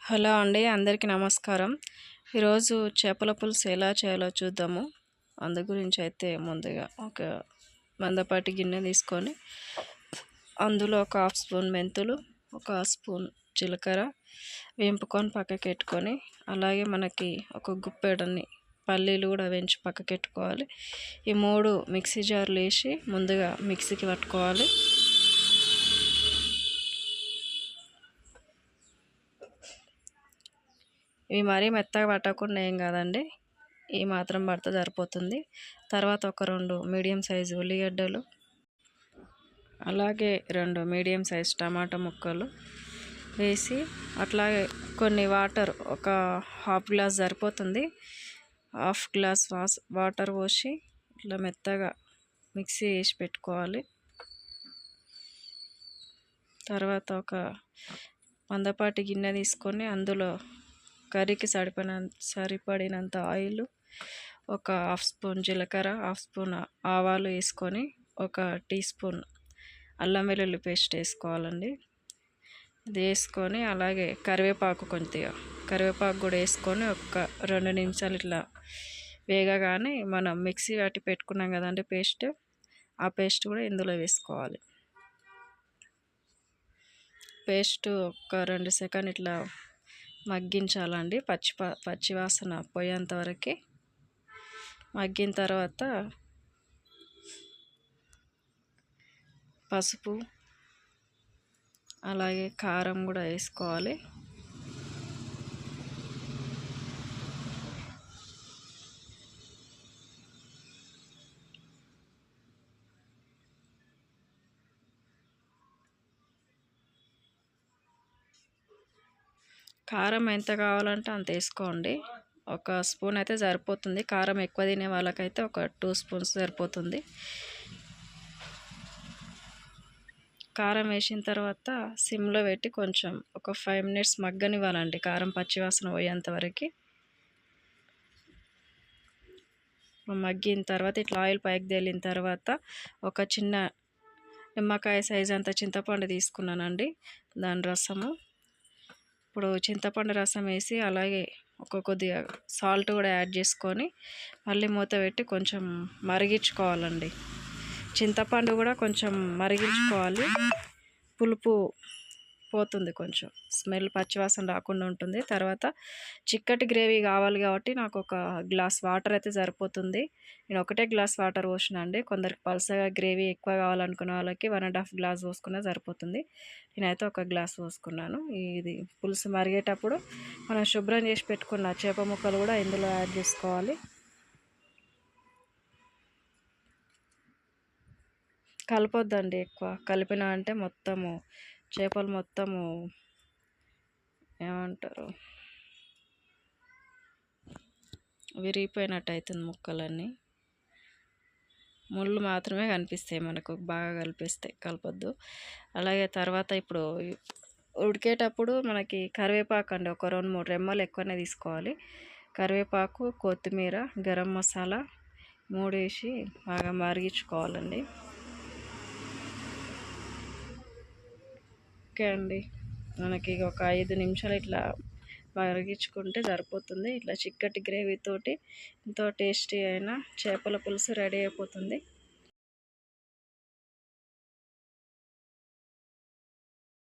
Hello అండి, అందరికీ నమస్కారం. ఈరోజు చేపల పులుసు ఎలా చేయాలో చూద్దాము. అందు గురించి అయితే ముందుగా ఒక మందపాటి గిన్నె తీసుకొని అందులో ఒక హాఫ్ స్పూన్ మెంతులు, ఒక హాఫ్ స్పూన్ జీలకర్ర వేంపుకొని పక్కకి పెట్టుకొని, అలాగే మనకి ఒక గుప్పెడన్ని పల్లీలు కూడా వేయించి పక్కకి పెట్టుకోవాలి. ఈ మూడు మిక్సీ జార్లు వేసి ముందుగా మిక్సీకి పట్టుకోవాలి. ఇవి మరీ మెత్తగా పట్టకుండా ఏం కాదండి, ఈ మాత్రం పడితే సరిపోతుంది. తర్వాత ఒక 2 మీడియం సైజు ఉల్లిగడ్డలు, అలాగే 2 మీడియం సైజు టమాటా ముక్కలు వేసి, అట్లాగే కొన్ని వాటర్, ఒక హాఫ్ గ్లాస్ సరిపోతుంది. హాఫ్ గ్లాస్ వాటర్ పోసి ఇట్లా మెత్తగా మిక్సీ వేసి పెట్టుకోవాలి. తర్వాత ఒక మందపాటి గిన్నె తీసుకొని అందులో కర్రీకి సరిపడినంత ఆయిల్, ఒక హాఫ్ స్పూన్ జీలకర్ర, హాఫ్ స్పూన్ ఆవాలు వేసుకొని, ఒక టీ స్పూన్ అల్లం వెల్లుల్లి పేస్ట్ వేసుకోవాలండి. ఇది వేసుకొని అలాగే కరివేపాకు కూడా వేసుకొని ఒక 2 నిమిషాలు ఇట్లా వేగగానే మనం మిక్సీ పట్టి పెట్టుకున్నాం కదండి పేస్ట్, ఆ పేస్ట్ కూడా ఇందులో వేసుకోవాలి. పేస్ట్ ఒక 2 సెకండ్ ఇట్లా మగ్గించాలండి, పచ్చి వాసన పోయేంత వరకు. మగ్గిన తర్వాత పసుపు అలాగే కారం కూడా వేసుకోవాలి. కారం ఎంత కావాలంటే అంత వేసుకోండి. ఒక స్పూన్ అయితే సరిపోతుంది. కారం ఎక్కువ తినే వాళ్ళకైతే ఒక 2 స్పూన్స్ సరిపోతుంది. కారం వేసిన తర్వాత సిమ్లో పెట్టి కొంచెం ఒక 5 మినిట్స్ మగ్గనివ్వాలండి, కారం పచ్చివాసన పోయేంత వరకు. మగ్గిన తర్వాత ఇట్లా ఆయిల్ పైకి తేలిన తర్వాత ఒక చిన్న నిమ్మకాయ సైజ్ అంత చింతపండు తీసుకున్నానండి, దాని రసము. ఇప్పుడు చింతపండు రసం వేసి అలాగే కొద్దిగా సాల్ట్ కూడా యాడ్ చేసుకొని మళ్ళీ మూత పెట్టి కొంచెం మరిగించుకోవాలండి. చింతపండు కూడా కొంచెం మరిగించుకోవాలి, పులుపు పోతుంది, కొంచెం స్మెల్ పచ్చివాసన రాకుండా ఉంటుంది. తర్వాత చిక్కటి గ్రేవీ కావాలి కాబట్టి నాకు ఒక గ్లాస్ వాటర్ అయితే సరిపోతుంది. నేను ఒకటే గ్లాస్ వాటర్ పోసిన అండి. కొందరికి పల్సగా గ్రేవీ ఎక్కువ కావాలనుకున్న వాళ్ళకి 1.5 గ్లాస్ పోసుకున్నా సరిపోతుంది. నేనైతే ఒక గ్లాస్ పోసుకున్నాను. ఇది పులుసు మరిగేటప్పుడు మనం శుభ్రం చేసి పెట్టుకున్న చేప ముక్కలు కూడా ఇందులో యాడ్ చేసుకోవాలి. కలపొద్దండి ఎక్కువ, కలిపినా అంటే మొత్తము చేపలు మొత్తము ఏమంటారు విరిగిపోయినట్టు అవుతుంది, ముక్కలన్నీ ముళ్ళు మాత్రమే కనిపిస్తాయి మనకు బాగా కలపొద్దు. అలాగే తర్వాత ఇప్పుడు ఉడికేటప్పుడు మనకి కరివేపాకు అండి, ఒక 2-3 రెమ్మలు ఎక్కువనే తీసుకోవాలి. కరివేపాకు, కొత్తిమీర, గరం మసాలా 3 వేసి బాగా మరిగించుకోవాలండి. ఓకే అండి, మనకి ఒక 5 నిమిషాలు ఇట్లా మరిగించుకుంటే సరిపోతుంది. ఇట్లా చిక్కటి గ్రేవీతోటి ఎంతో టేస్టీ అయిన చేపల పులుసు రెడీ అయిపోతుంది.